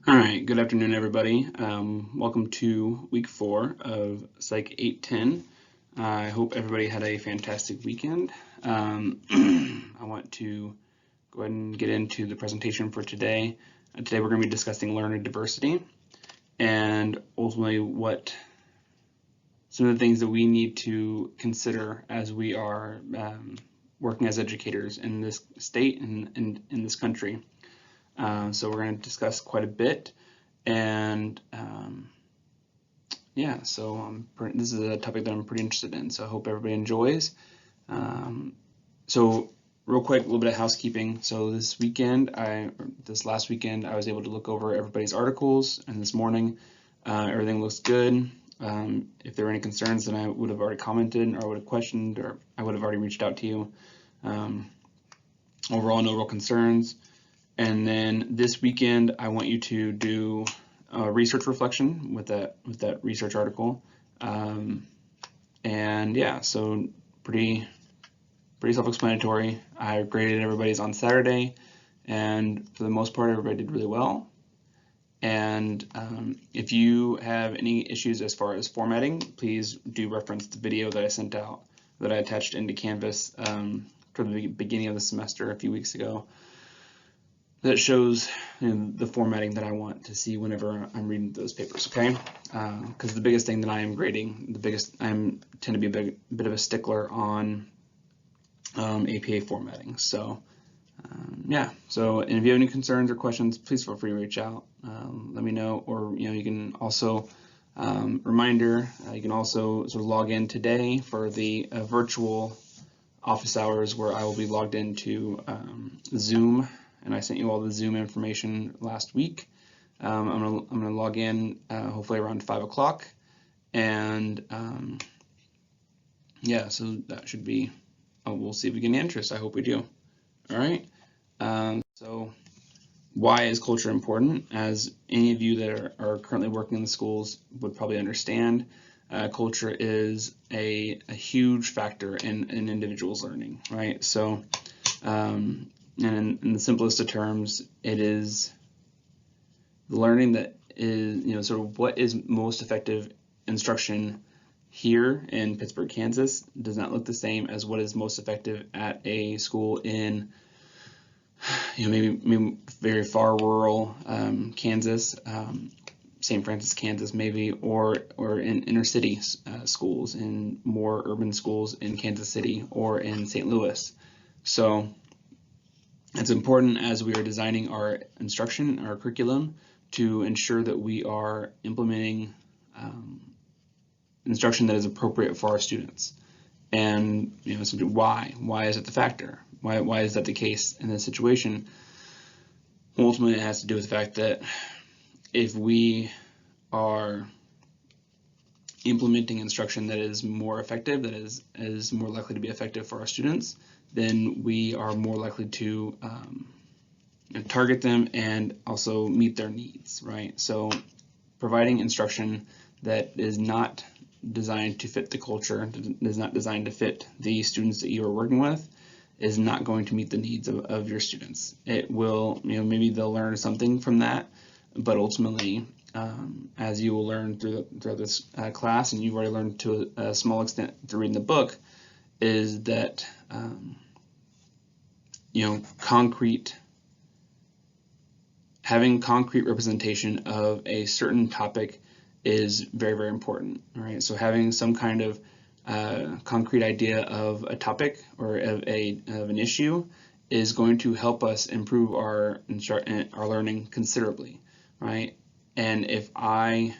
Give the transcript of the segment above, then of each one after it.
All right, good afternoon, everybody. Welcome to week 4 of Psych 810. I hope everybody had a fantastic weekend. I want to go ahead and get into the presentation for today. Today we're going to be discussing learner diversity and ultimately what some of the things that we need to consider as we are working as educators in this state and in this country. So we're going to discuss quite a bit, and yeah, so this is a topic that I'm pretty interested in, so I hope everybody enjoys. So real quick, a little bit of housekeeping. So this last weekend, I was able to look over everybody's articles, and this morning, everything looks good. If there were any concerns, then I would have already commented, or I would have questioned, or I would have already reached out to you. Overall, no real concerns. And then this weekend, I want you to do a research reflection with that research article. And yeah, so pretty self-explanatory. I graded everybody's on Saturday, and for the most part, everybody did really well. And if you have any issues as far as formatting, please do reference the video that I sent out, that I attached into Canvas for the beginning of the semester a few weeks ago, that shows the formatting that I want to see whenever I'm reading those papers, okay? Because the biggest thing that I am grading, I tend to be a bit of a stickler on APA formatting. So yeah, so and if you have any concerns or questions, please feel free to reach out. Let me know, or you can also reminder, you can also sort of log in today for the virtual office hours where I will be logged into Zoom. And I sent you all the Zoom information last week. I'm gonna log in hopefully around 5 o'clock, and yeah, so that should be. We'll see if we get any interest. I hope we do. All right. So why is culture important? As any of you that are currently working in the schools would probably understand, culture is a huge factor in an individual's learning, right? So. And in the simplest of terms, it is the learning that is, sort of what is most effective instruction here in Pittsburgh, Kansas does not look the same as what is most effective at a school in, maybe very far rural Kansas, St. Francis, Kansas, maybe, or in inner city schools, in more urban schools in Kansas City or in St. Louis. So it's important as we are designing our instruction, our curriculum, to ensure that we are implementing instruction that is appropriate for our students. And why is it the factor? Why is that the case in this situation? Ultimately, it has to do with the fact that if we are implementing instruction that is more effective, that is more likely to be effective for our students, then we are more likely to target them and also meet their needs, right? So providing instruction that is not designed to fit the culture, is not designed to fit the students that you are working with, is not going to meet the needs of your students. It will, maybe they'll learn something from that, but ultimately, as you will learn throughout this class, and you've already learned to a small extent through reading the book, is that having concrete representation of a certain topic is very, very important. All right, so having some kind of concrete idea of a topic or of an issue is going to help us improve our learning considerably, right? And if I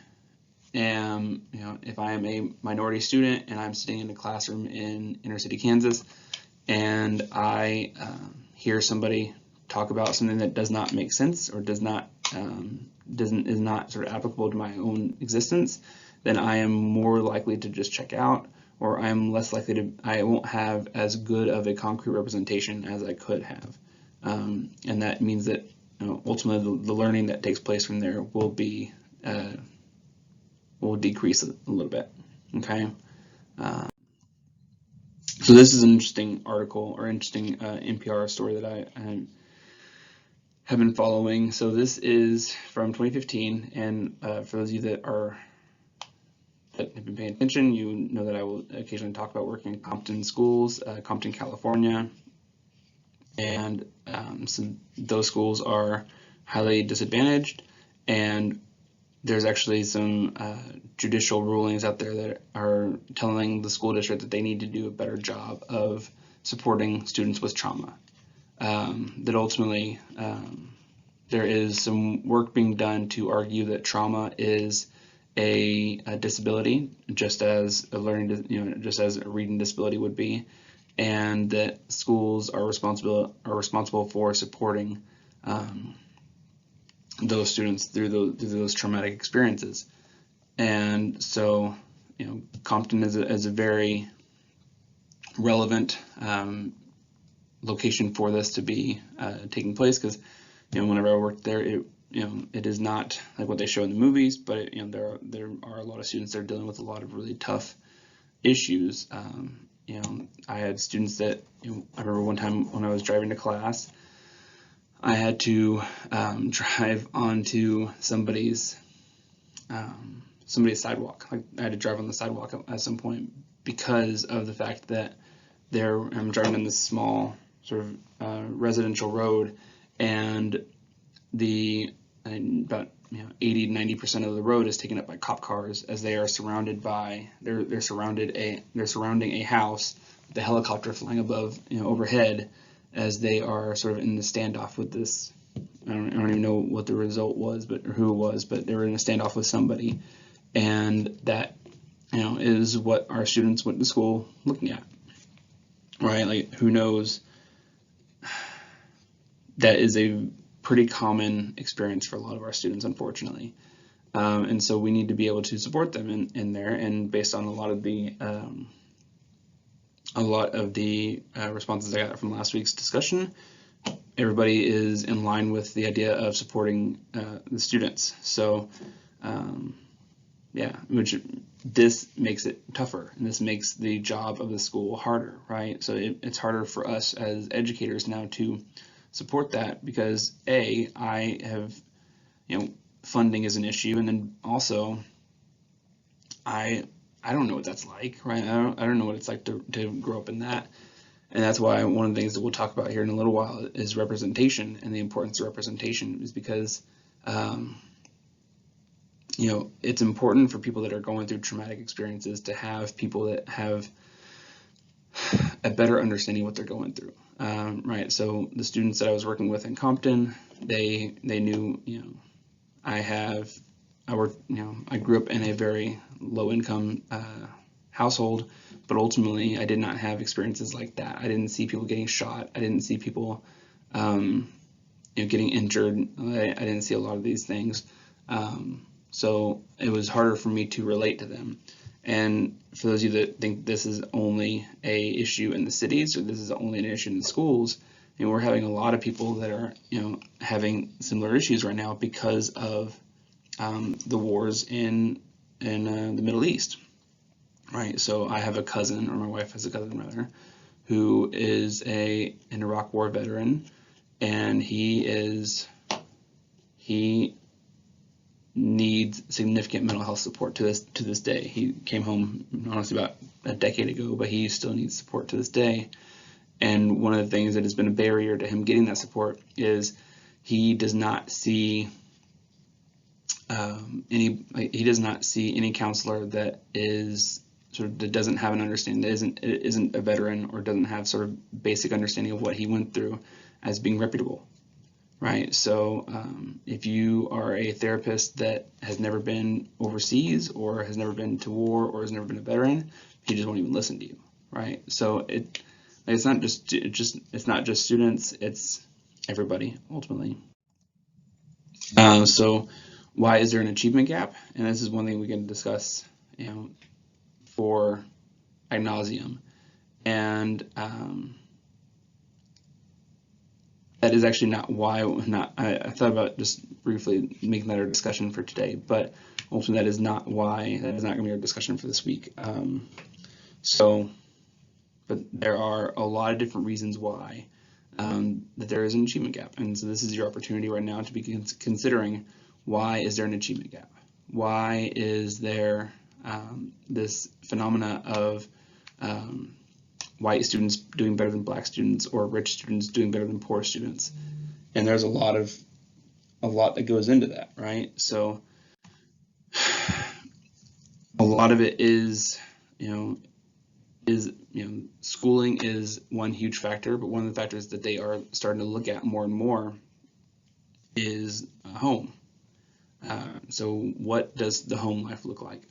am, a minority student and I'm sitting in a classroom in inner city Kansas, and I hear somebody talk about something that does not make sense or is not sort of applicable to my own existence, then I am more likely to just check out, or I am less likely I won't have as good of a concrete representation as I could have. And that means that ultimately the learning that takes place from there will decrease a little bit, okay? So this is an interesting article or interesting NPR story that have been following. So this is from 2015, and for those of you that have been paying attention, you know that I will occasionally talk about working in Compton schools, Compton, California, and so those schools are highly disadvantaged, and there's actually some judicial rulings out there that are telling the school district that they need to do a better job of supporting students with trauma. That ultimately there is some work being done to argue that trauma is a disability, just as a just as a reading disability would be, and that schools are responsible for supporting those students through those traumatic experiences. And so, Compton is a very relevant location for this to be taking place, because whenever I worked there, it is not like what they show in the movies, but there are a lot of students that are dealing with a lot of really tough issues. I had students that I remember one time when I was driving to class, I had to drive onto somebody's sidewalk. Like, I had to drive on the sidewalk at some point because of the fact that I'm driving in this small sort of residential road, and about 80-90% of the road is taken up by cop cars, as they are surrounded by they're surrounding a house with a helicopter flying above overhead, as they are sort of in the standoff with this. I don't even know what the result was, or who it was, but they were in a standoff with somebody, and that is what our students went to school looking at, right? Like, who knows? That is a pretty common experience for a lot of our students, unfortunately. And so we need to be able to support them in there, and based on a lot of the responses I got from last week's discussion, everybody is in line with the idea of supporting the students. So which this makes it tougher, and this makes the job of the school harder, right? So it's harder for us as educators now to support that, because I have, funding is an issue, and then also I don't know what that's like, right? I don't know what it's like to grow up in that. And that's why one of the things that we'll talk about here in a little while is representation, and the importance of representation is because it's important for people that are going through traumatic experiences to have people that have a better understanding of what they're going through, right? So the students that I was working with in Compton, they knew, I grew up in a very low income household, but ultimately I did not have experiences like that. I didn't see people getting shot. I didn't see people getting injured. I didn't see a lot of these things. So it was harder for me to relate to them. And for those of you that think this is only a issue in the cities, or this is only an issue in the schools, we're having a lot of people that are having similar issues right now because of the wars in the Middle East, right? So I have a cousin, or my wife has a cousin rather, who is an Iraq War veteran, and he needs significant mental health support to this day. He came home honestly about a decade ago, but he still needs support to this day. And one of the things that has been a barrier to him getting that support is he does not see any counselor that is that doesn't have an understanding, that isn't a veteran, or doesn't have sort of basic understanding of what he went through, as being reputable. Right, so if you are a therapist that has never been overseas, or has never been to war, or has never been a veteran, he just won't even listen to you, right? So it's not just students; it's everybody ultimately. So why is there an achievement gap? And this is one thing we can discuss, for ad nauseum, and that is actually not why. I thought about just briefly making that our discussion for today, but ultimately that is not why. That is not going to be our discussion for this week. But there are a lot of different reasons why that there is an achievement gap. And so this is your opportunity right now to be considering, why is there an achievement gap? Why is there this phenomena of white students doing better than black students, or rich students doing better than poor students? And there's a lot that goes into that, right? So a lot of it is, schooling is one huge factor, but one of the factors that they are starting to look at more and more is home. So what does the home life look like?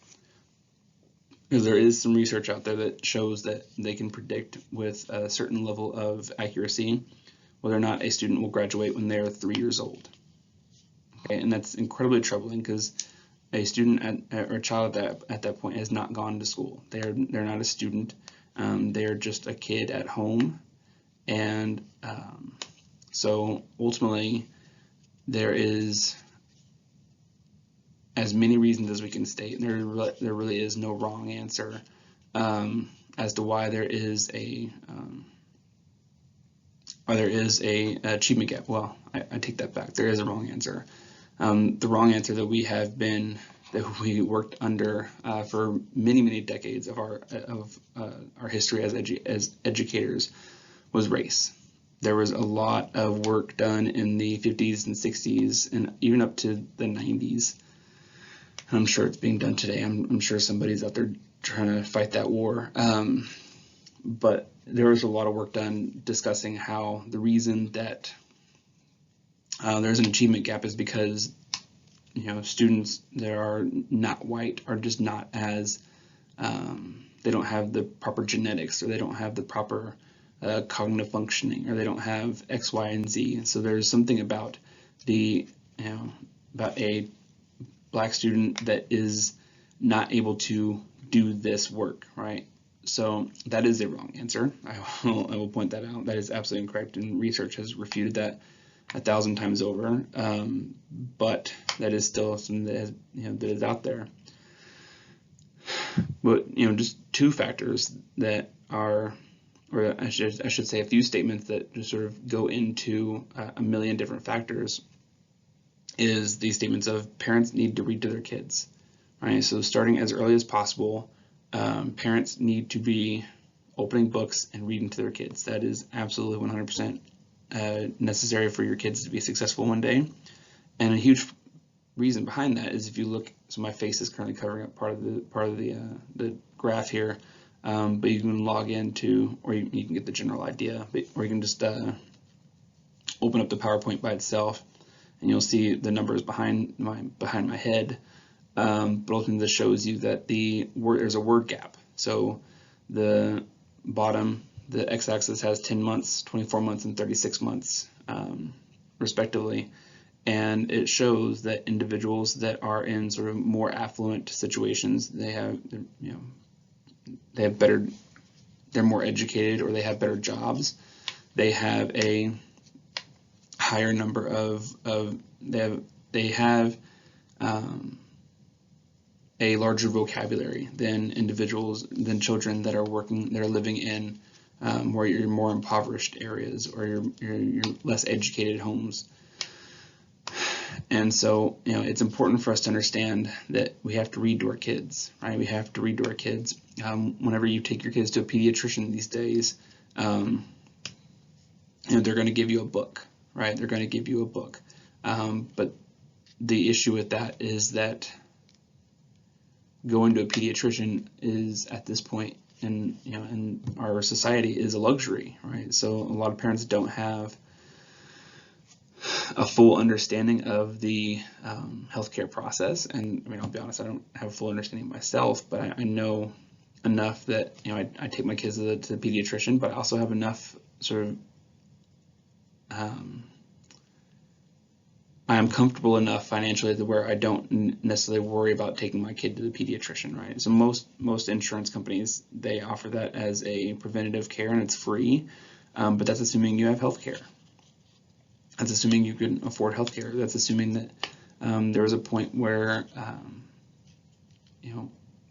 Because there is some research out there that shows that they can predict with a certain level of accuracy whether or not a student will graduate when they're 3 years old. Okay, and that's incredibly troubling, because a student or a child at that point has not gone to school. They're not a student. They're just a kid at home, and so ultimately there is as many reasons as we can state, and there really is no wrong answer as to why there is a achievement gap. Well, I take that back. There is a wrong answer. The wrong answer that we worked under for many decades of our history as educators was race. There was a lot of work done in the 50s and 60s and even up to the 90s. I'm sure it's being done today. I'm sure somebody's out there trying to fight that war. But there was a lot of work done discussing how the reason that there's an achievement gap is because students that are not white are just not as they don't have the proper genetics, or they don't have the proper cognitive functioning, or they don't have X, Y, and Z. And so there's something about about a black student that is not able to do this work, right? So that is a wrong answer. I will point that out. That is absolutely incorrect, and research has refuted that 1,000 times over. But that is still something that that is out there. But just two factors that are, or I should say, a few statements that just sort of go into a million different factors, is these statements of parents need to read to their kids, right? So starting as early as possible, parents need to be opening books and reading to their kids. That is absolutely 100% necessary for your kids to be successful one day. And a huge reason behind that is, if you look, so my face is currently covering up part of the graph here, but you can log into, or you can get the general idea, or you can just open up the PowerPoint by itself, and you'll see the numbers behind my head. But ultimately, this shows you that there's a word gap. So the bottom, the x-axis has 10 months, 24 months, and 36 months, respectively. And it shows that individuals that are in sort of more affluent situations, they're more educated, or they have better jobs. They have a higher number they have a larger vocabulary than children that are living in more impoverished areas, or your less educated homes. And so, it's important for us to understand that we have to read to our kids, right? We have to read to our kids. Whenever you take your kids to a pediatrician these days, they're going to give you a book, right? They're going to give you a book. But the issue with that is that going to a pediatrician is, at this point in our society, is a luxury, right? So a lot of parents don't have a full understanding of the healthcare process. And I'll be honest, I don't have a full understanding myself, but I know enough that I take my kids to the pediatrician, but I also have enough sort of I am comfortable enough financially to where I don't necessarily worry about taking my kid to the pediatrician, right? So most insurance companies, they offer that as a preventative care, and it's free, but that's assuming you have health care. That's assuming you can afford health care. That's assuming that there was a point where,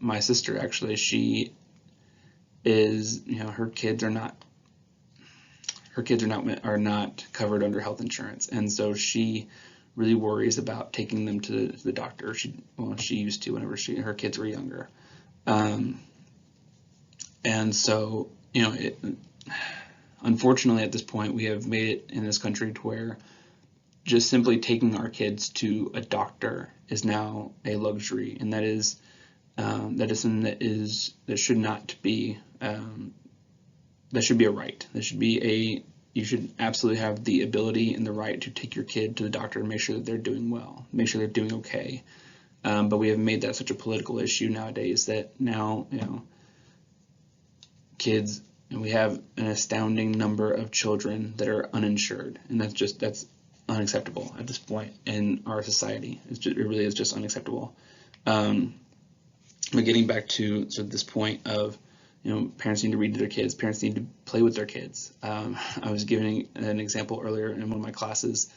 my sister, actually, she is, her her kids are not covered under health insurance, and so she really worries about taking them to the doctor. She used to whenever her kids were younger, and so unfortunately at this point we have made it in this country to where just simply taking our kids to a doctor is now a luxury, and that is something that should not be that should be a right. You should absolutely have the ability and the right to take your kid to the doctor and make sure that they're doing well, make sure they're doing okay. But we have made that such a political issue nowadays that now kids, and we have an astounding number of children that are uninsured, and that's unacceptable at this point in our society. It really is just unacceptable. But getting back to sort of this point of, parents need to read to their kids, parents need to play with their kids. I was giving an example earlier in one of my classes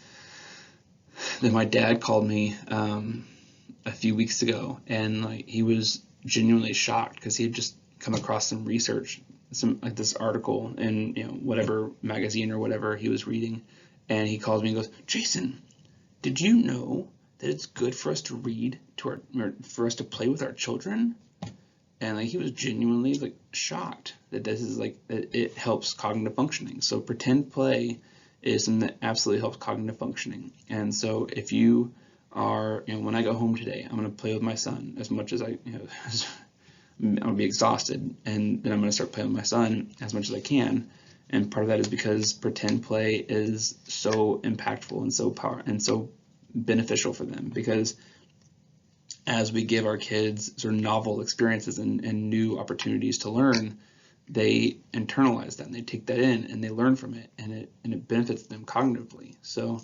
that my dad called me a few weeks ago, and he was genuinely shocked because he had just come across some research, this article in whatever magazine or whatever he was reading. And he calls me and goes, "Jason, did you know that it's good for us to read or for us to play with our children?" And he was genuinely shocked that this is that it helps cognitive functioning. So pretend play is something that absolutely helps cognitive functioning. And so if you are, when I go home today, I'm going to play with my son as much as I'm going to be exhausted, and then I'm going to start playing with my son as much as I can. And part of that is because pretend play is so impactful and so beneficial for them, because as we give our kids sort of novel experiences and new opportunities to learn, they internalize that and they take that in and they learn from it, and it benefits them cognitively. So,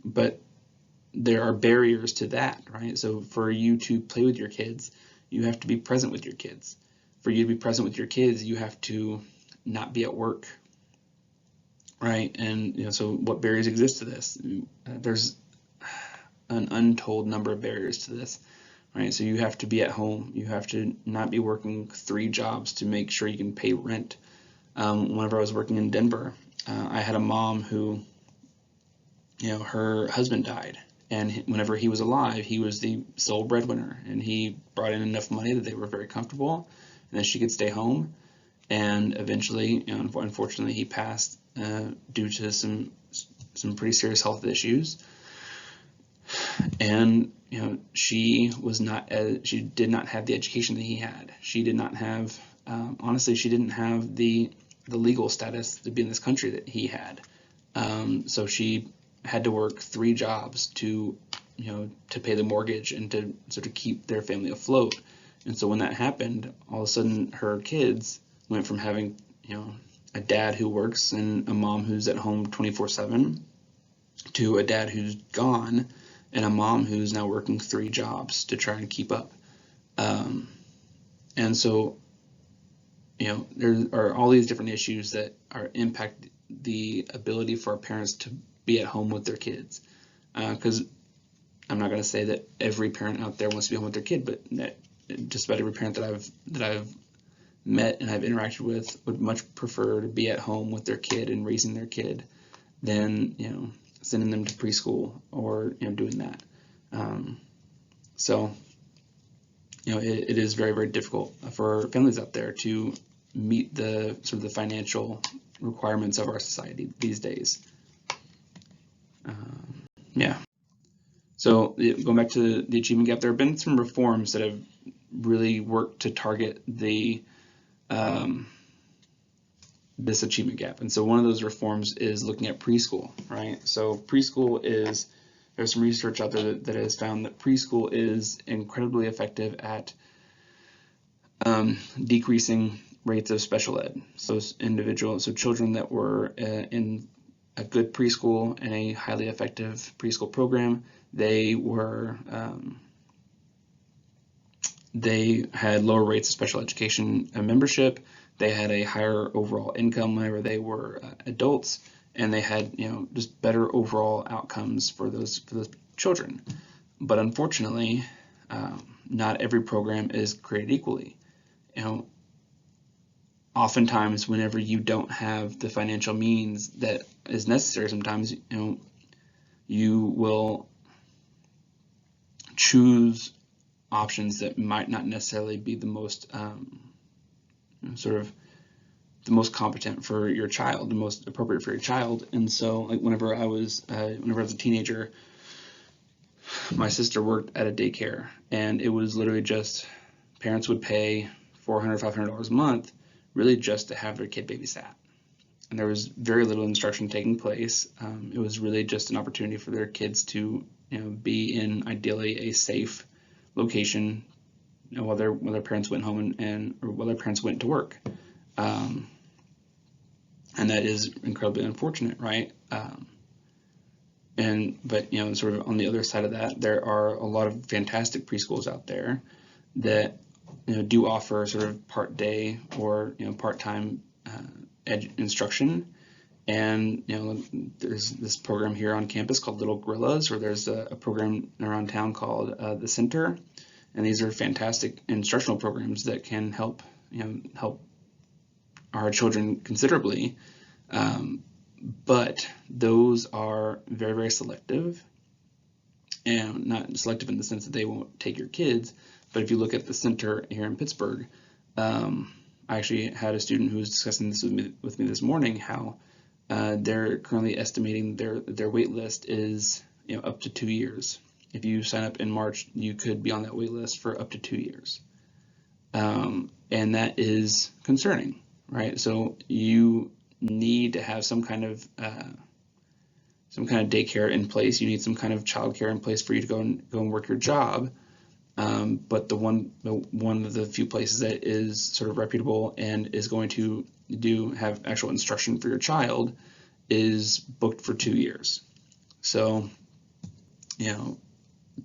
but there are barriers to that, right? So for you to play with your kids, you have to be present with your kids. For you to be present with your kids, you have to not be at work, right? And so what barriers exist to this? There's an untold number of barriers to this, right? So you have to be at home. You have to not be working 3 jobs to make sure you can pay rent. Whenever I was working in Denver, I had a mom who, her husband died, and whenever he was alive, he was the sole breadwinner, and he brought in enough money that they were very comfortable, and that she could stay home. And eventually, unfortunately, he passed due to some pretty serious health issues. And she did not have the education that he had. She did not have, honestly, she didn't have the legal status to be in this country that he had. So she had to work 3 jobs to pay the mortgage and to sort of keep their family afloat. And so when that happened, all of a sudden her kids went from having, a dad who works and a mom who's at home 24/7 to a dad who's gone and a mom who's now working 3 jobs to try and keep up. And so, there are all these different issues that impact the ability for our parents to be at home with their kids. Because I'm not going to say that every parent out there wants to be home with their kid, but that just about every parent that I've met and I've interacted with would much prefer to be at home with their kid and raising their kid than sending them to preschool or doing that. So it is very, very difficult for families out there to meet the sort of the financial requirements of our society these days. So going back to the achievement gap, there have been some reforms that have really worked to target this achievement gap. And so one of those reforms is looking at preschool, right? So preschool there's some research out there that has found that preschool is incredibly effective at decreasing rates of special ed. So children that were in a good preschool and a highly effective preschool program, they had lower rates of special education membership. They had a higher overall income whenever they were adults, and they had just better overall outcomes for those children. But unfortunately, not every program is created equally. oftentimes whenever you don't have the financial means that is necessary, sometimes you will choose options that might not necessarily be the most sort of the most competent for your child, the most appropriate for your child. And so, like whenever I was a teenager, my sister worked at a daycare, and it was literally just parents would pay $400, $500 a month, really just to have their kid babysat. And there was very little instruction taking place. It was really just an opportunity for their kids to, be in ideally a safe location, while their parents went home or while their parents went to work. And that is incredibly unfortunate, right? But sort of on the other side of that, there are a lot of fantastic preschools out there that do offer sort of part day or part-time instruction. And there's this program here on campus called Little Gorillas, or there's a program around town called the Center, and these are fantastic instructional programs that can help our children considerably. But those are very, very selective, and not selective in the sense that they won't take your kids. But if you look at the Center here in Pittsburgh, I actually had a student who was discussing this with me this morning, how they're currently estimating their wait list is up to 2 years. If you sign up in March, you could be on that wait list for up to 2 years, and that is concerning, right? So you need to have some kind of daycare in place. You need some kind of childcare in place for you to go and work your job. But one of the few places that is sort of reputable and is going to have actual instruction for your child is booked for 2 years. So,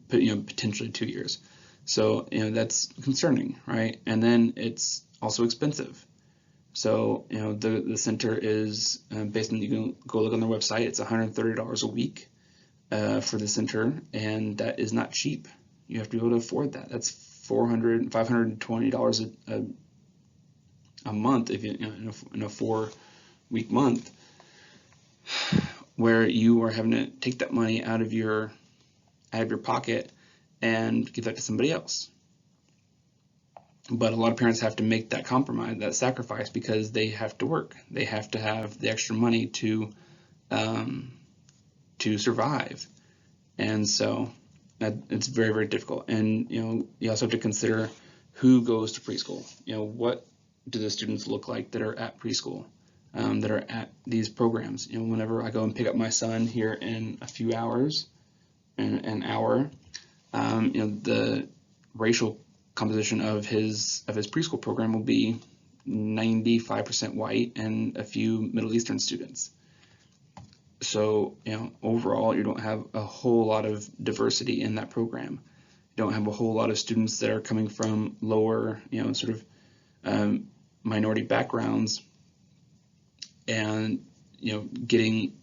potentially 2 years. So, that's concerning, right? And then it's also expensive. So, the center is based on, you can go look on their website, it's $130 a week for the center, and that is not cheap. You have to be able to afford that. That's $400, $520 a month if you in a 4-week month, where you are having to take that money out of your pocket and give that to somebody else. But a lot of parents have to make that compromise, that sacrifice, because they have to work. They have to have the extra money to survive, and so it's very, very difficult. And you also have to consider who goes to preschool. What do the students look like that are at preschool, that are at these programs? Whenever I go and pick up my son here in a few hours, an hour, the racial composition of his preschool program will be 95% white and a few Middle Eastern students. So, overall, you don't have a whole lot of diversity in that program. You don't have a whole lot of students that are coming from lower, sort of minority backgrounds and, getting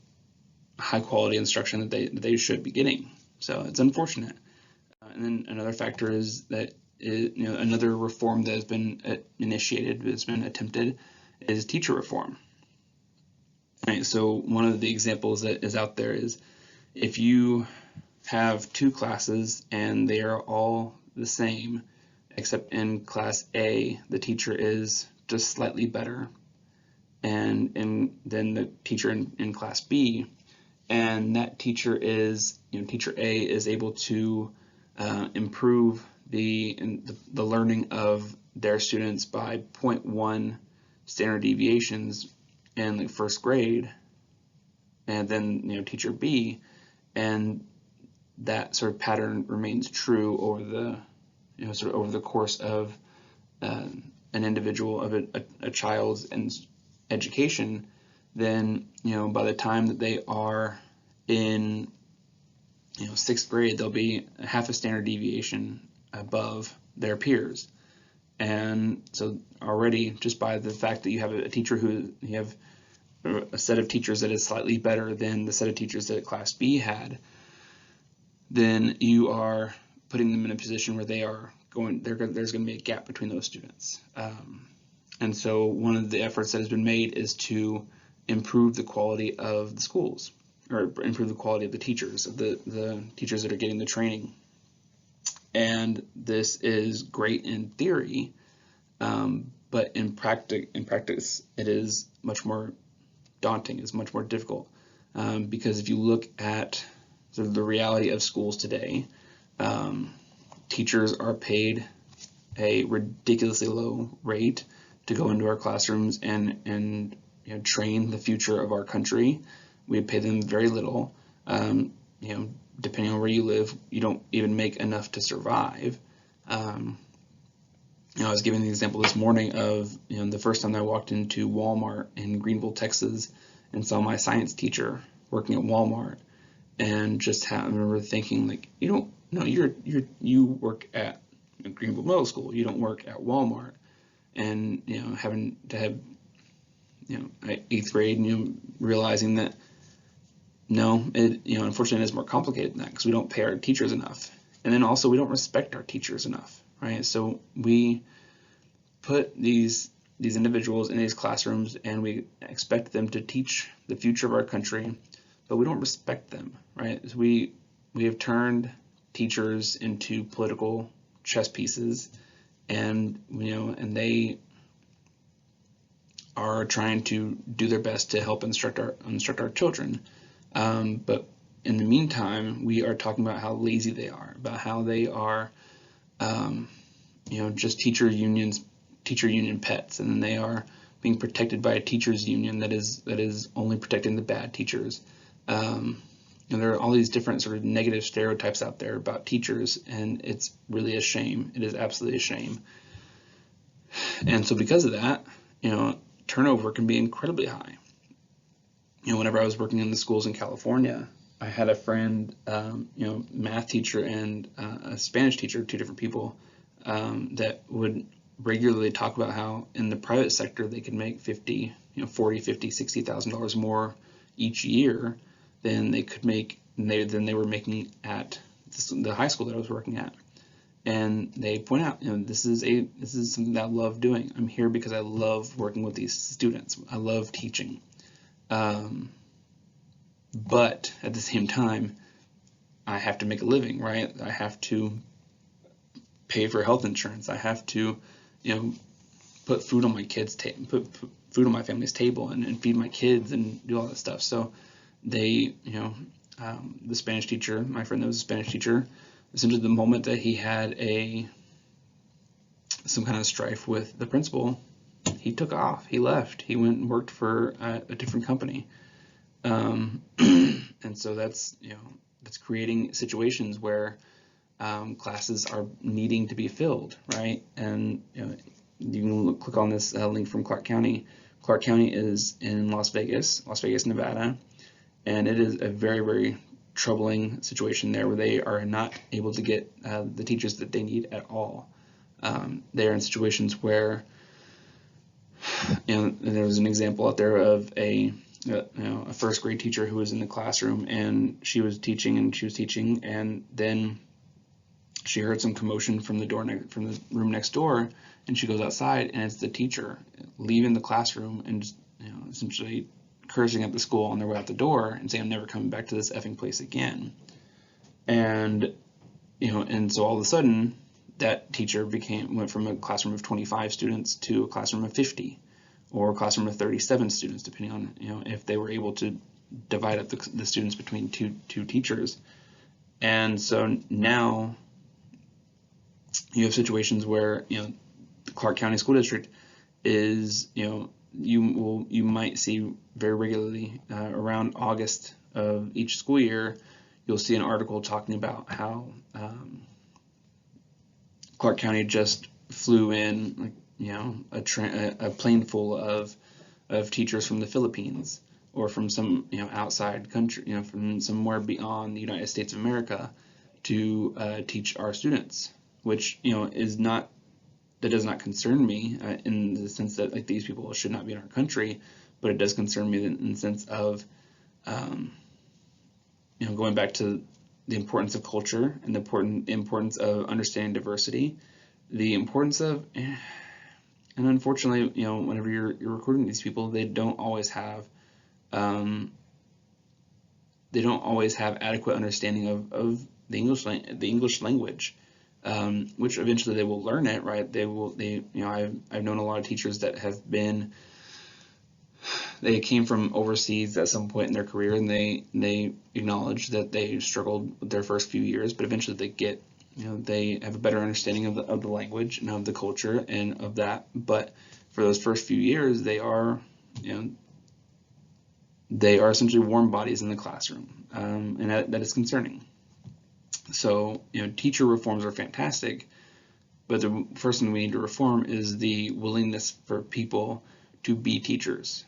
high quality instruction that they should be getting. So it's unfortunate. And then another factor is that another reform that has been initiated, has been attempted, is teacher reform. Right, so one of the examples that is out there is if you have 2 classes and they are all the same, except in class A, the teacher is just slightly better, and then the teacher in class B, and that teacher is, teacher A is able to improve the learning of their students by 0.1 standard deviations in the first grade, and then teacher B, and that sort of pattern remains true over the course of an individual, of a child's education, then by the time that they are in 6th grade, they'll be half a standard deviation above their peers. And so already, just by the fact that you have a teacher you have a set of teachers that is slightly better than the set of teachers that class B had, then you are putting them in a position where there's going to be a gap between those students. And so one of the efforts that has been made is to improve the quality of the schools, or improve the quality of the teachers, the teachers that are getting the training. And this is great in theory, but in practice, it is much more daunting. It's much more difficult, because if you look at sort of the reality of schools today, teachers are paid a ridiculously low rate to go into our classrooms and train the future of our country. We pay them very little. Depending on where you live, you don't even make enough to survive. I was giving the example this morning of the first time I walked into Walmart in Greenville, Texas, and saw my science teacher working at Walmart, and just I remember thinking, like, you work at Greenville Middle School, you don't work at Walmart. And having to have 8th grade, realizing that no, it unfortunately is more complicated than that, because we don't pay our teachers enough, and then also we don't respect our teachers enough, right? So we put these individuals in these classrooms, and we expect them to teach the future of our country, but we don't respect them, right? So we have turned teachers into political chess pieces, and and they are trying to do their best to help instruct our children, but in the meantime, we are talking about how lazy they are, about how they are just teacher union pets, and then they are being protected by a teachers union that is only protecting the bad teachers. And there are all these different sort of negative stereotypes out there about teachers, and it's really a shame. It is absolutely a shame. And so because of that, turnover can be incredibly high. Whenever I was working in the schools in California, I had a friend, math teacher and a Spanish teacher, two different people, that would regularly talk about how in the private sector they could make $40,000, $50,000, $60,000 more each year than they could make than they were making at the high school that I was working at. And they point out, this is something that I love doing. I'm here because I love working with these students. I love teaching. But at the same time, I have to make a living, right? I have to pay for health insurance. I have to, put food on my kids' put food on my family's table, and feed my kids and do all that stuff. So they, the Spanish teacher, my friend that was a Spanish teacher, essentially the moment that he had some kind of strife with the principal, he took off. He left. He went and worked for a different company. And so that's creating situations where classes are needing to be filled, right? And you can click on this link from Clark County. Clark County is in Las Vegas, Nevada, and it is a very, very troubling situation there, where they are not able to get the teachers that they need at all. They are in situations where, there was an example out there of a first grade teacher who was in the classroom, and she was teaching, and then she heard some commotion from from the room next door, and she goes outside, and it's the teacher leaving the classroom and just, essentially cursing at the school on their way out the door and saying, "I'm never coming back to this effing place again." And and so all of a sudden, that teacher went from a classroom of 25 students to a classroom of 50, or a classroom of 37 students, depending on if they were able to divide up the students between two teachers. And so now you have situations where the Clark County School District is you might see very regularly around August of each school year, you'll see an article talking about how Clark County just flew in a plane full of teachers from the Philippines, or from some outside country, from somewhere beyond the United States of America, to teach our students, which that does not concern me in the sense that, like, these people should not be in our country, but it does concern me in the sense of going back to the importance of culture, and the importance of understanding diversity, the importance of And unfortunately, whenever you're recruiting these people, they don't always have adequate understanding of the English language, which eventually they will learn it, right? I've known a lot of teachers that they came from overseas at some point in their career, and they acknowledge that they struggled with their first few years, but eventually they have a better understanding of the language and of the culture and of that. But for those first few years, they are essentially warm bodies in the classroom, and that is concerning. So, teacher reforms are fantastic, but the first thing we need to reform is the willingness for people to be teachers,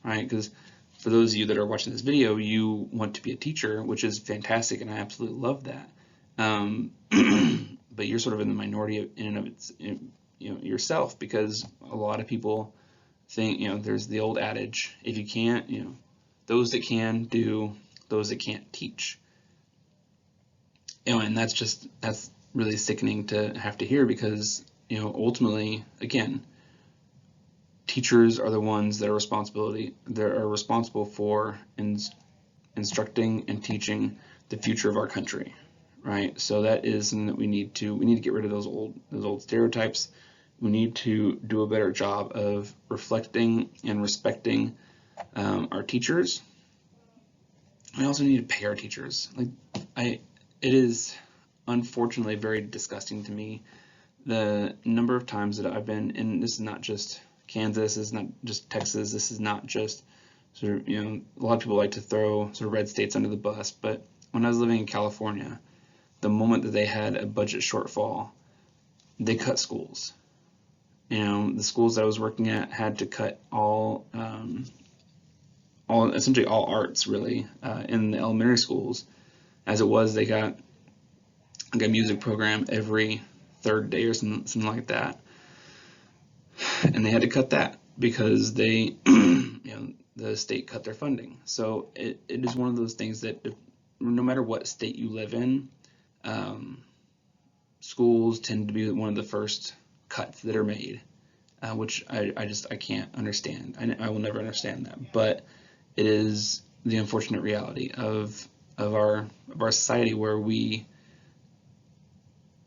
right? Because for those of you that are watching this video, you want to be a teacher, which is fantastic, and I absolutely love that. But you're sort of in the minority in and of its, yourself, because a lot of people think, there's the old adage, if you can't, those that can do, those that can't teach. And that's really sickening to have to hear, because, ultimately, again, teachers are the ones that are responsible for instructing and teaching the future of our country, right? So that is something that we need to get rid of those old stereotypes. We need to do a better job of reflecting and respecting our teachers. We also need to pay our teachers. It is unfortunately very disgusting to me the number of times that I've been in. This is not just Kansas, this is not just Texas, this is not just sort of, a lot of people like to throw sort of red states under the bus, but when I was living in California, the moment that they had a budget shortfall, they cut schools. The schools that I was working at had to cut essentially all arts, really, in the elementary schools. As it was, they got like a music program every third day or something like that, and they had to cut that because the state cut their funding. So it is one of those things that no matter what state you live in, schools tend to be one of the first cuts that are made, which I can't understand. I will never understand that, but it is the unfortunate reality of our society, where when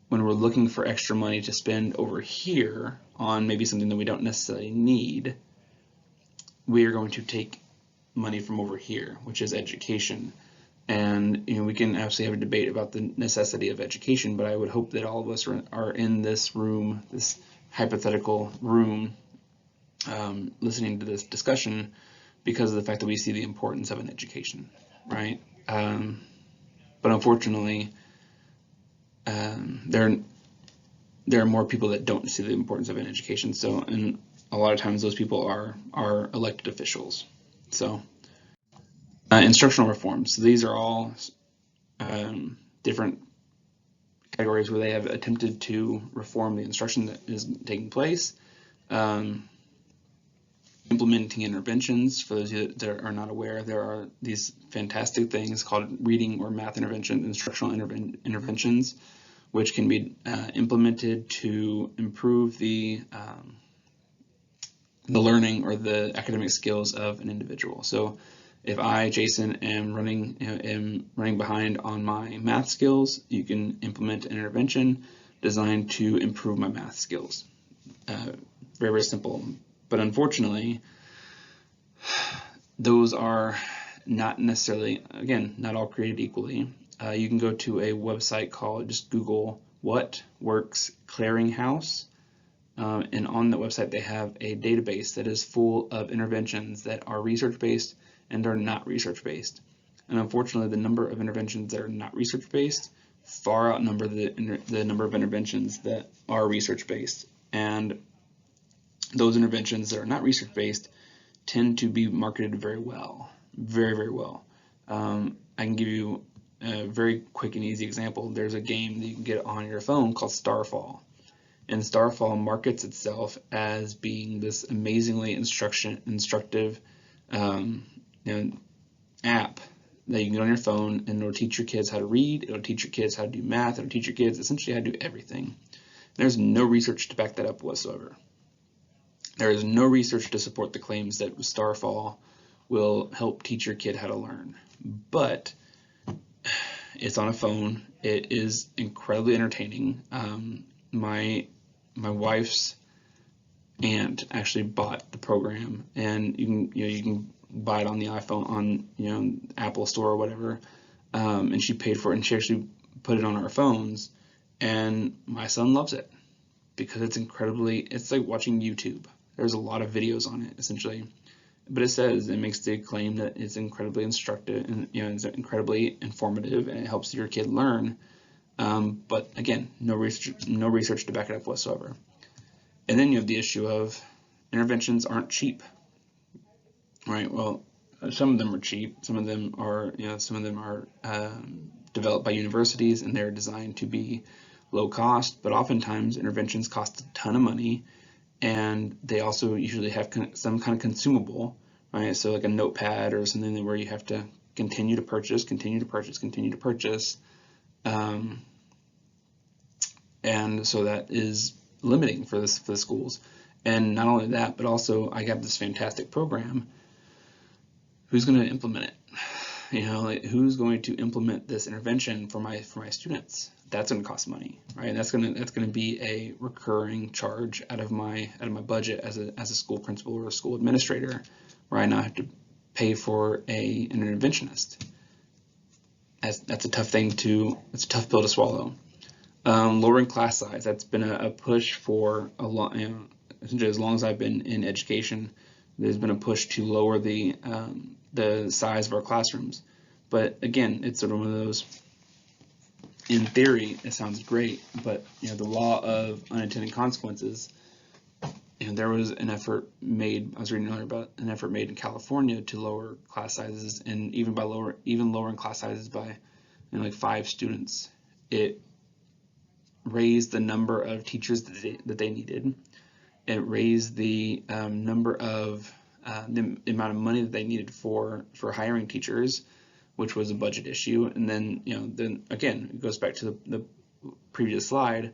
we're looking for extra money to spend over here on maybe something that we don't necessarily need, we are going to take money from over here, which is education. And we can absolutely have a debate about the necessity of education, but I would hope that all of us are in this room, this hypothetical room, listening to this discussion because of the fact that we see the importance of an education, right? But unfortunately, there are more people that don't see the importance of an education. So, and a lot of times those people are elected officials. So, instructional reforms. So these are all different categories where they have attempted to reform the instruction that is taking place. Implementing interventions. For those of you that are not aware, there are these fantastic things called reading or math intervention, instructional interventions, which can be implemented to improve the learning or the academic skills of an individual. So if I, Jason, am running behind on my math skills, you can implement an intervention designed to improve my math skills. Very, very simple. But unfortunately, those are not necessarily, again, not all created equally. You can go to a website called, just Google What Works Clearinghouse, and on that website they have a database that is full of interventions that are research-based and are not research-based. And unfortunately, the number of interventions that are not research-based far outnumber the number of interventions that are research-based. And those interventions that are not research-based tend to be marketed very well, very, very well. I can give you a very quick and easy example. There's a game that you can get on your phone called Starfall. And Starfall markets itself as being this amazingly instructive app that you can get on your phone, and it'll teach your kids how to read, it'll teach your kids how to do math, it'll teach your kids essentially how to do everything. There's no research to back that up whatsoever. There is no research to support the claims that Starfall will help teach your kid how to learn, but it's on a phone. It is incredibly entertaining. My wife's aunt actually bought the program, and you can buy it on the iPhone, on Apple Store or whatever, and she paid for it, and she actually put it on our phones, and my son loves it because it's like watching YouTube. There's a lot of videos on it essentially, but it makes the claim that it's incredibly instructive, and it's incredibly informative, and it helps your kid learn. But again, no research to back it up whatsoever. And then you have the issue of interventions aren't cheap, right? Well, some of them are cheap. Some of them are developed by universities, and they're designed to be low cost. But oftentimes interventions cost a ton of money, and they also usually have some kind of consumable, right? So like a notepad or something where you have to continue to purchase, and so that is limiting for the schools. And not only that, but also I got this fantastic program. Who's going to implement it? Who's going to implement this intervention for my students? That's going to cost money, right? And that's going to be a recurring charge out of my budget as a school principal or a school administrator, where I now have to pay for an interventionist. That's a tough pill to swallow. Lowering class size, that's been a push for a lot, essentially as long as I've been in education. There's been a push to lower the size of our classrooms. But again, it's sort of one of those, in theory, it sounds great, but the law of unintended consequences, there was an effort made, I was reading earlier about an effort made in California to lower class sizes, and even lowering class sizes by like 5 students, it raised the number of teachers that they needed. It raised the number of the amount of money that they needed for hiring teachers, which was a budget issue. And then again, it goes back to the previous slide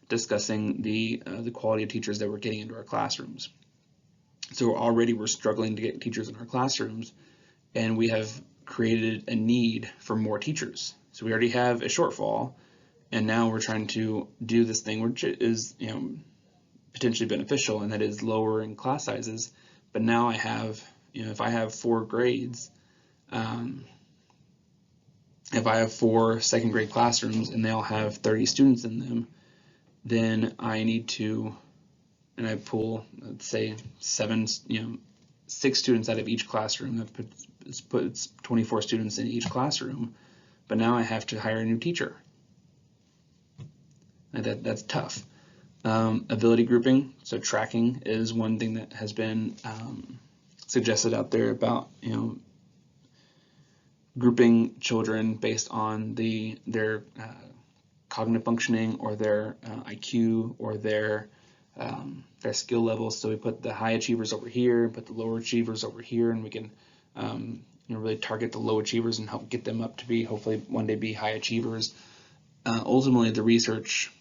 discussing the quality of teachers that we're getting into our classrooms. So already we're struggling to get teachers in our classrooms, and we have created a need for more teachers. So we already have a shortfall, and now we're trying to do this thing which is potentially beneficial, and that is lowering class sizes. But now I have, if I have 4 grades, if I have 4 second grade classrooms and they all have 30 students in them, then I need to, and I pull, let's say 6 students out of each classroom. That puts 24 students in each classroom. But now I have to hire a new teacher. And that's tough. Ability grouping, so tracking, is one thing that has been suggested out there about grouping children based on their cognitive functioning, or their IQ, or their skill levels. So we put the high achievers over here, put the lower achievers over here, and we can really target the low achievers and help get them up to be, hopefully one day, be high achievers. Ultimately, the research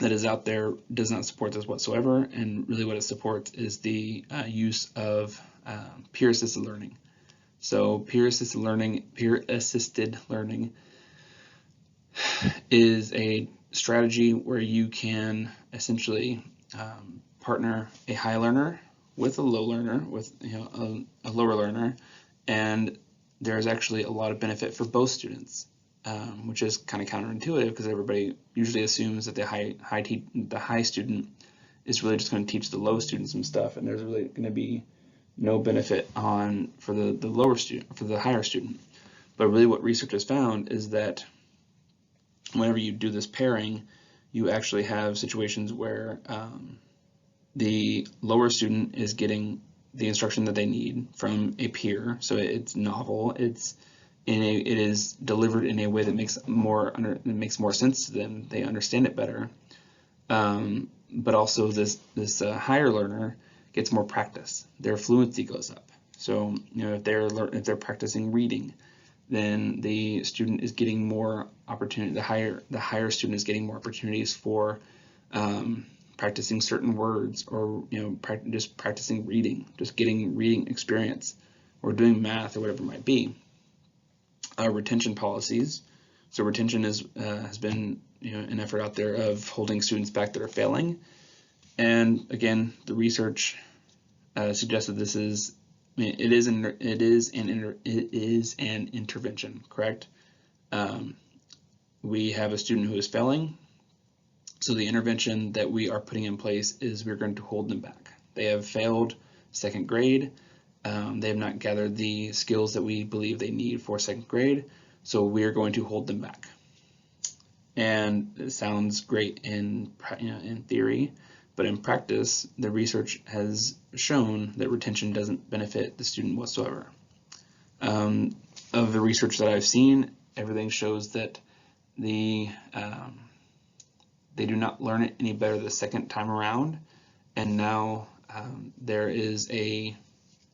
that is out there does not support this whatsoever, and really what it supports is the use of peer-assisted learning. So peer-assisted learning is a strategy where you can essentially partner a high learner with a low learner, with a lower learner, and there's actually a lot of benefit for both students. Which is kind of counterintuitive, because everybody usually assumes that the high student is really just going to teach the low student some stuff, and there's really going to be no benefit for the lower student, for the higher student. But really what research has found is that whenever you do this pairing, you actually have situations where the lower student is getting the instruction that they need from a peer, so it's novel, it is delivered in a way that makes more sense to them. They understand it better, but also this higher learner gets more practice. Their fluency goes up. So if they're practicing reading, then the student is getting more opportunity. The higher student is getting more opportunities for practicing certain words, or just practicing reading, just getting reading experience, or doing math or whatever it might be. Retention policies. So retention has been an effort out there of holding students back that are failing. And again, the research suggests that this is it is an intervention, correct? We have a student who is failing, so the intervention that we are putting in place is we're going to hold them back. They have failed second grade. They have not gathered the skills that we believe they need for second grade, so we're going to hold them back. And it sounds great in theory, but in practice, the research has shown that retention doesn't benefit the student whatsoever. Of the research that I've seen, everything shows that they do not learn it any better the second time around, and now there is a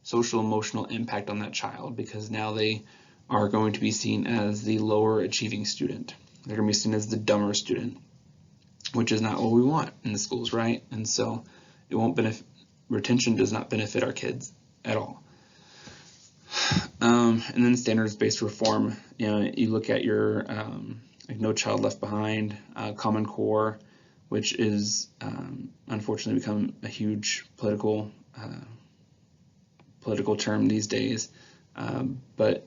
social emotional impact on that child, because now they are going to be seen as the lower achieving student. They're going to be seen as the dumber student, which is not what we want in the schools, right? And so it won't benefit, retention does not benefit our kids at all. And then standards-based reform, you look at your like No Child Left Behind, Common Core, which is unfortunately become a huge political term these days. But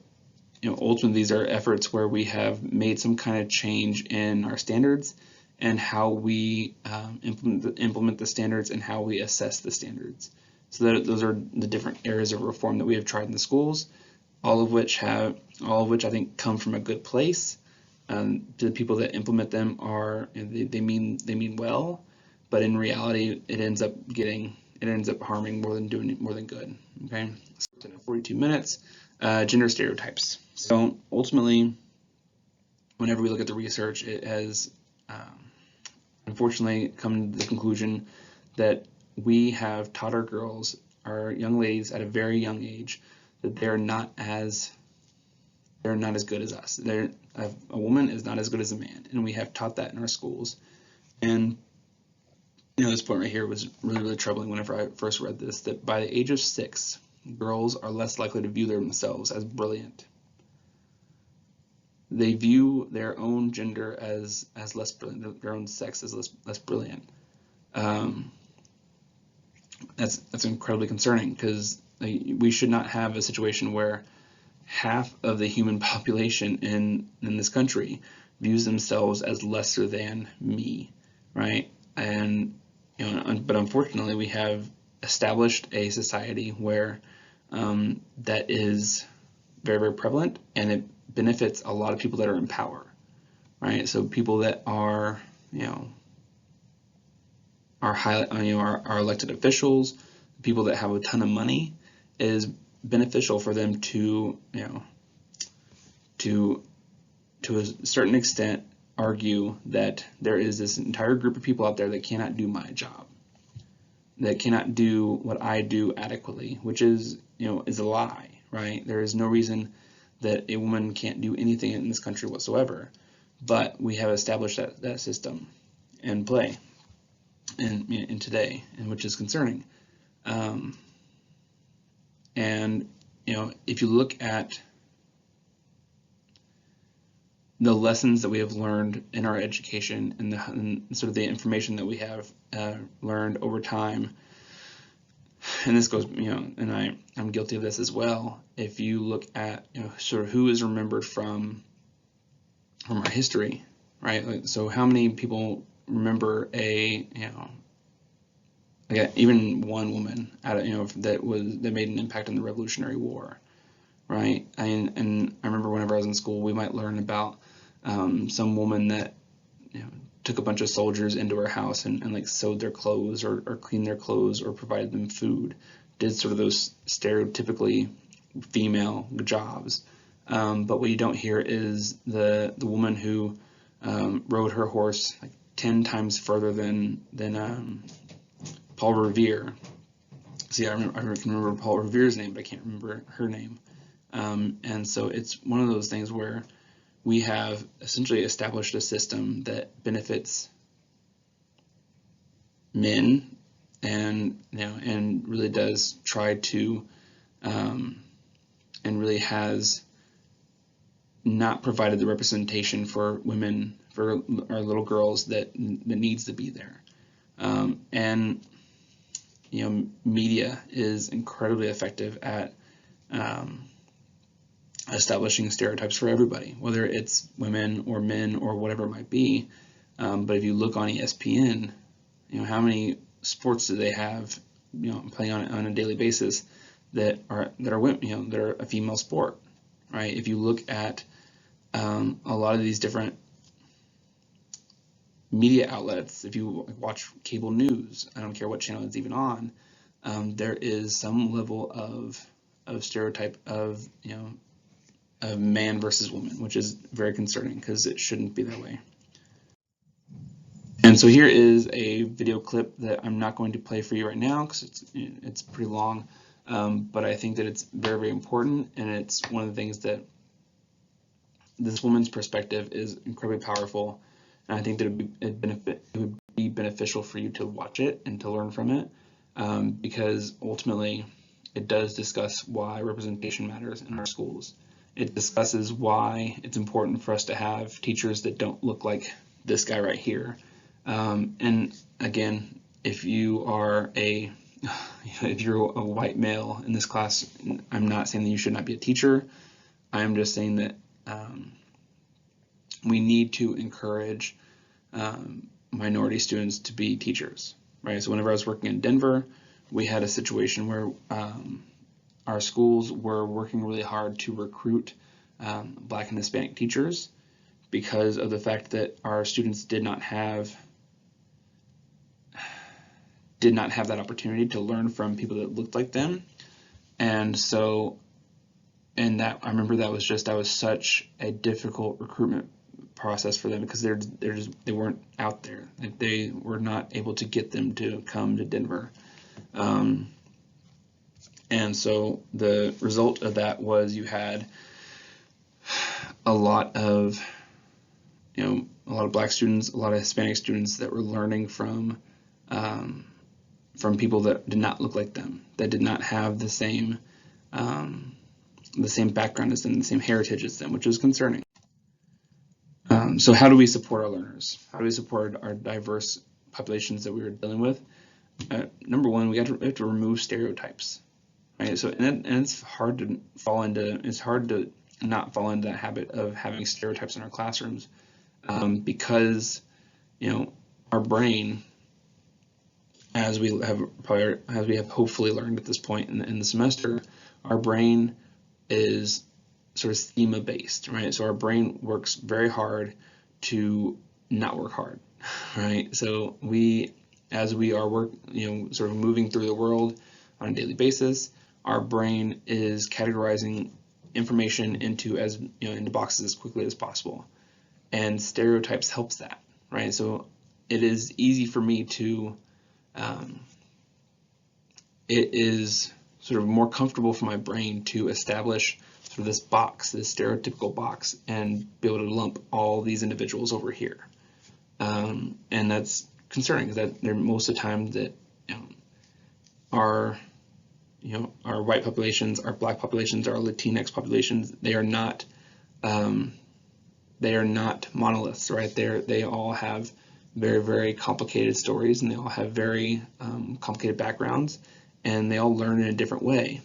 ultimately these are efforts where we have made some kind of change in our standards and how we implement the standards and how we assess the standards. So those are the different areas of reform that we have tried in the schools, all of which I think come from a good place. The people that implement them they mean well, but in reality it ends up harming more than good. Okay, so 42 minutes. Gender stereotypes. So ultimately, whenever we look at the research, it has unfortunately come to the conclusion that we have taught our girls, our young ladies at a very young age, that they're not as good as us. A woman is not as good as a man, and we have taught that in our schools. And this point right here was really, really troubling whenever I first read this, that by the age of 6, girls are less likely to view themselves as brilliant. They view their own gender as less brilliant, their own sex as less brilliant. That's incredibly concerning, because we should not have a situation where half of the human population in this country views themselves as lesser than me, right? And but unfortunately, we have established a society where that is very, very prevalent, and it benefits a lot of people that are in power, right? So people that are are elected officials, people that have a ton of money, is beneficial for them to to a certain extent argue that there is this entire group of people out there that cannot do my job, that cannot do what I do adequately, which is is a lie, right? There is no reason that a woman can't do anything in this country whatsoever, but we have established that system in play in today, and which is concerning. And if you look at the lessons that we have learned in our education and sort of the information that we have learned over time, and this goes, and I'm guilty of this as well. If you look at sort of who is remembered from our history, right? So how many people remember even one woman that made an impact on the Revolutionary War, right? And I remember whenever I was in school, we might learn about some woman that took a bunch of soldiers into her house and like sewed their clothes or cleaned their clothes or provided them food, did sort of those stereotypically female jobs. But what you don't hear is the woman who rode her horse like 10 times further than Paul Revere. See, I can remember Paul Revere's name, but I can't remember her name. And so it's one of those things where we have essentially established a system that benefits men, and and really does try to and really has not provided the representation for women, for our little girls that needs to be there. And media is incredibly effective at establishing stereotypes for everybody, whether it's women or men or whatever it might be. But if you look on ESPN, how many sports do they have, playing on a daily basis that are women, that are a female sport, right? If you look at a lot of these different media outlets, if you watch cable news, I don't care what channel it's even on, there is some level of stereotype of of man versus woman, which is very concerning because it shouldn't be that way. And so here is a video clip that I'm not going to play for you right now because it's pretty long, but I think that it's very, very important, and it's one of the things that this woman's perspective is incredibly powerful, and I think that it would be beneficial for you to watch it and to learn from it, because ultimately it does discuss why representation matters in our schools. It discusses why it's important for us to have teachers that don't look like this guy right here. And again, if you're a white male in this class, I'm not saying that you should not be a teacher. I'm just saying that we need to encourage minority students to be teachers, right? So whenever I was working in Denver, we had a situation where our schools were working really hard to recruit Black and Hispanic teachers because of the fact that our students did not have that opportunity to learn from people that looked like them. And so, I remember that was such a difficult recruitment process for them because they weren't out there. Like, they were not able to get them to come to Denver. And so the result of that was you had a lot of Black students, a lot of Hispanic students that were learning from people that did not look like them, that did not have the same background as them, the same heritage as them, which is concerning. So how do we support our learners? How do we support our diverse populations that we were dealing with? Number one, we have to remove stereotypes, right? So and it's hard to not fall into that habit of having stereotypes in our classrooms, because our brain, as we have hopefully learned at this point in the semester, our brain is sort of schema based, right? So our brain works very hard to not work hard, right? So as we are sort of moving through the world on a daily basis, our brain is categorizing information into boxes as quickly as possible, and stereotypes helps that, right? So it is easy for me to it is sort of more comfortable for my brain to establish sort of this box, this stereotypical box, and be able to lump all these individuals over here. And that's concerning because that most of the time that our white populations, our Black populations, our Latinx populations, they are not monoliths, right? They all have very, very complicated stories, and they all have very complicated backgrounds, and they all learn in a different way.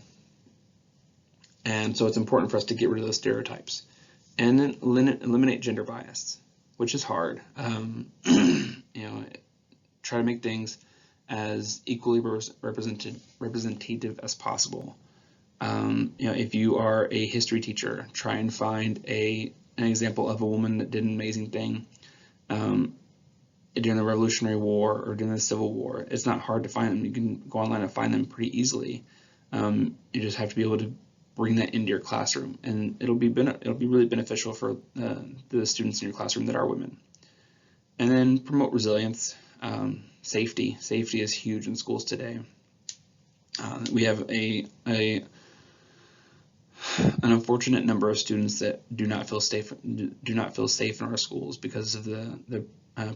And so it's important for us to get rid of those stereotypes and then eliminate gender bias, which is hard. Try to make things as equally representative as possible. If you are a history teacher, try and find an example of a woman that did an amazing thing during the Revolutionary War or during the Civil War. It's not hard to find them. You can go online and find them pretty easily. You just have to be able to bring that into your classroom, and it'll be really beneficial for the students in your classroom that are women. And then promote resilience. Safety is huge in schools today. We have an unfortunate number of students that do not feel safe in our schools because of the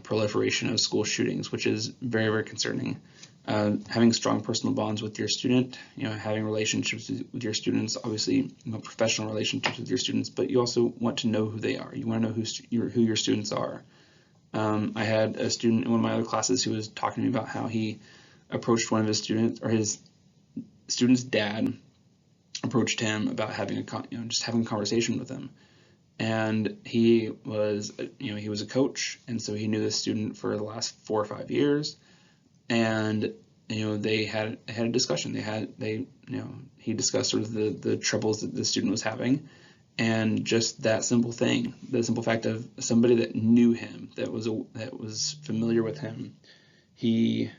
proliferation of school shootings, which is very, very concerning. Having strong personal bonds with your student, having relationships with your students, obviously, professional relationships with your students, but you also want to know who they are. You want to know who your students are. I had a student in one of my other classes who was talking to me about how he approached one of his students, or his student's dad approached him about having just having a conversation with him. And he was a coach, and so he knew this student for the last 4 or 5 years, and they had a discussion. He discussed sort of the troubles that the student was having, and just that simple thing, the simple fact of somebody that knew him, that was familiar with him, he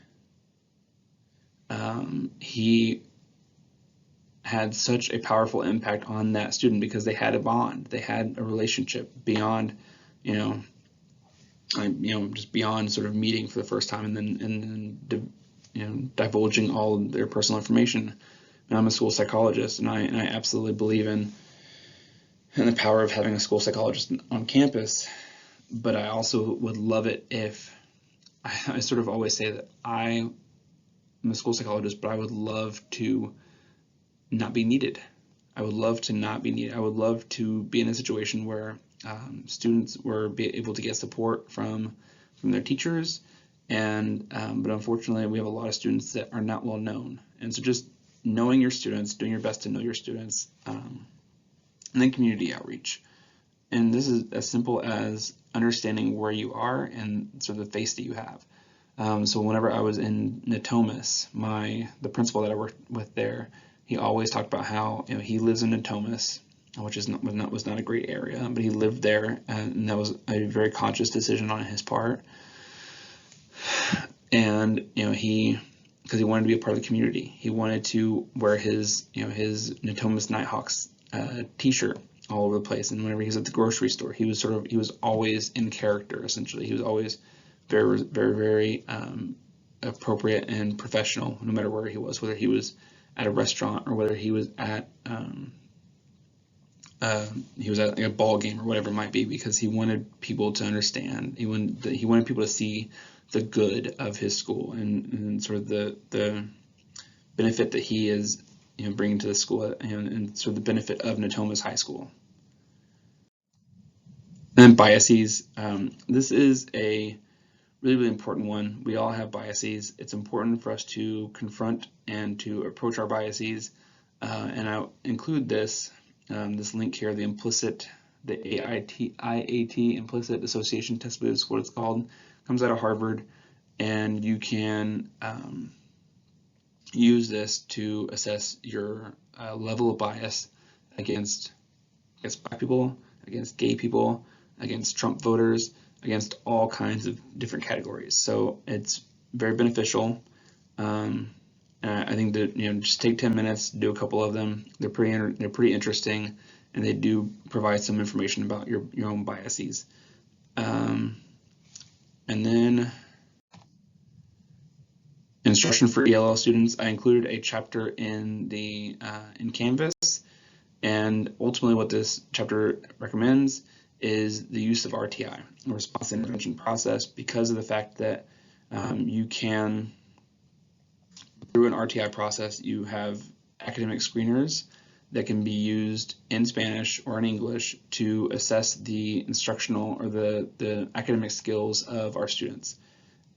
had such a powerful impact on that student because they had a bond, they had a relationship beyond, just beyond sort of meeting for the first time and then divulging all of their personal information. And I'm a school psychologist, and I absolutely believe in the power of having a school psychologist on campus. But I also would love it if I sort of always say that I'm a school psychologist, but I would love to not be needed. I would love to not be needed. I would love to be in a situation where students were able to get support from their teachers, and but unfortunately we have a lot of students that are not well known. And so just knowing your students, doing your best to know your students, and then community outreach. And this is as simple as understanding where you are and sort of the face that you have. So whenever I was in Natomas, the principal that I worked with there, he always talked about how he lives in Natomas, which was not a great area, but he lived there, and that was a very conscious decision on his part. And because he wanted to be a part of the community, he wanted to wear his Natomas Nighthawks T-shirt all over the place. And whenever he was at the grocery store, he was always in character. Essentially, he was always very, very, very appropriate and professional, no matter where he was, whether he was at a restaurant or whether he was at like a ball game or whatever it might be, because he wanted people to understand. He wanted people to see the good of his school and sort of the benefit that he is bringing to the school, and sort of the benefit of Natomas High School. And then biases. This is a really, really important one. We all have biases. It's important for us to confront and to approach our biases. And I'll include this link here, the IAT, Implicit Association Test, is what it's called. It comes out of Harvard, and you can use this to assess your level of bias against Black people, against gay people, against Trump voters, against all kinds of different categories. So it's very beneficial. I think that just take 10 minutes, do a couple of them. They're pretty interesting, and they do provide some information about your own biases. And then instruction for ELL students. I included a chapter in Canvas, and ultimately what this chapter recommends is the use of RTI, a response intervention process, because of the fact that you can, through an RTI process, you have academic screeners that can be used in Spanish or in English to assess the instructional or the academic skills of our students.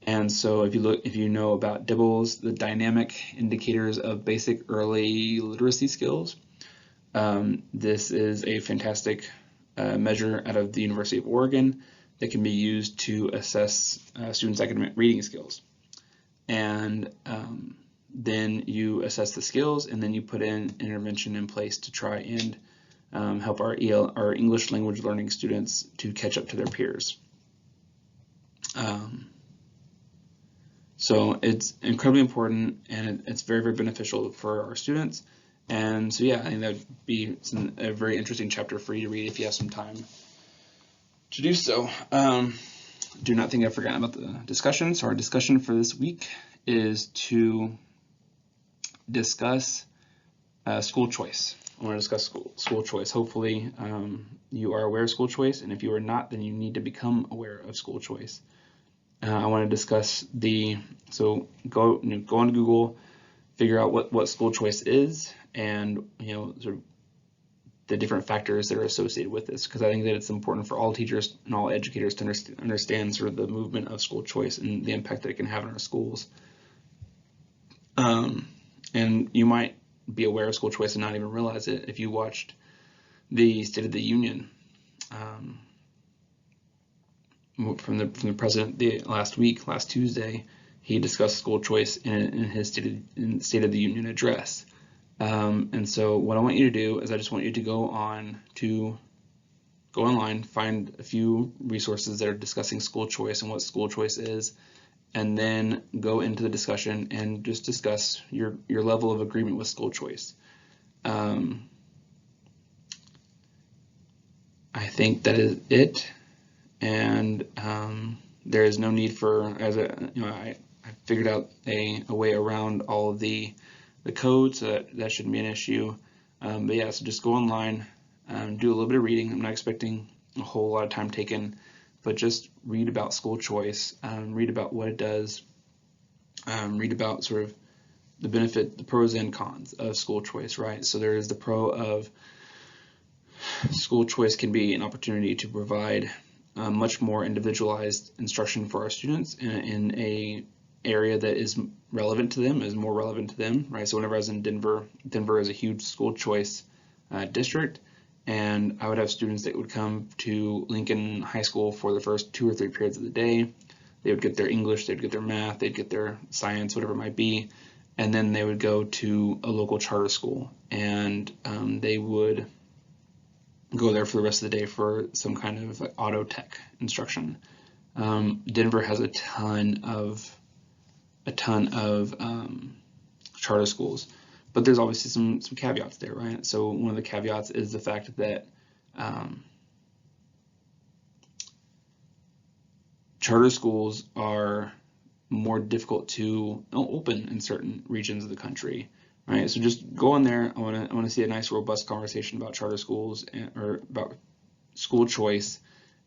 And so if you know about DIBELS, the dynamic indicators of basic early literacy skills, this is a fantastic measure out of the University of Oregon that can be used to assess students' academic reading skills. And then you assess the skills, and then you put in intervention in place to try and help our English language learning students to catch up to their peers. So it's incredibly important, and it's very, very beneficial for our students. And so yeah, I think that would be a very interesting chapter for you to read if you have some time to do so. Do not think I've forgotten about the discussion. So our discussion for this week is to discuss school choice. I want to discuss school choice. Hopefully you are aware of school choice, and if you are not, then you need to become aware of school choice. I want to discuss so go on Google, figure out what school choice is, and sort of the different factors that are associated with this, because I think that it's important for all teachers and all educators to understand sort of the movement of school choice and the impact that it can have on our schools. And you might be aware of school choice and not even realize it if you watched the State of the Union from the president last Tuesday. He discussed school choice in his State of the Union address. And so what I want you to do is I just want you to go online, find a few resources that are discussing school choice and what school choice is, and then go into the discussion and just discuss your level of agreement with school choice. I think that is it, and there is no need for, I figured out a way around all of the code, so that shouldn't be an issue. But yeah, so just go online, do a little bit of reading. I'm not expecting a whole lot of time taken, but just read about school choice, read about what it does, read about sort of the benefit, the pros and cons of school choice, right? So there is the pro of school choice can be an opportunity to provide much more individualized instruction for our students in a area that is relevant to them, is more relevant to them, right? So whenever I was in Denver is a huge school choice district, and I would have students that would come to Lincoln High School for the first 2 or 3 periods of the day. They would get their English, they'd get their math, they'd get their science, whatever it might be, and then they would go to a local charter school, and they would go there for the rest of the day for some kind of auto tech instruction. Denver has a ton of charter schools, but there's obviously some caveats there, right? So one of the caveats is the fact that charter schools are more difficult to open in certain regions of the country, right? So just go on there. I want to see a nice robust conversation about charter schools or about school choice,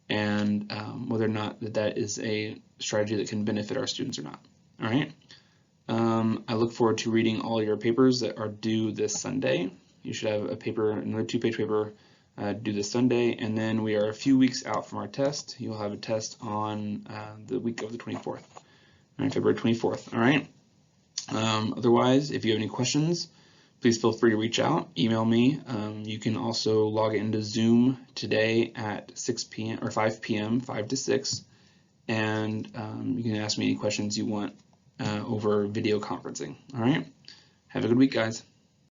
and whether or not that is a strategy that can benefit our students or not. All right. I look forward to reading all your papers that are due this Sunday. You should have a paper, another 2-page paper due this Sunday, and then we are a few weeks out from our test. You'll have a test on the week of the 24th, all right, February 24th. All right. Otherwise, if you have any questions, please feel free to reach out, email me. You can also log into Zoom today at 6 p.m. or 5 p.m., 5 to 6, and you can ask me any questions you want over video conferencing. All right. Have a good week, guys.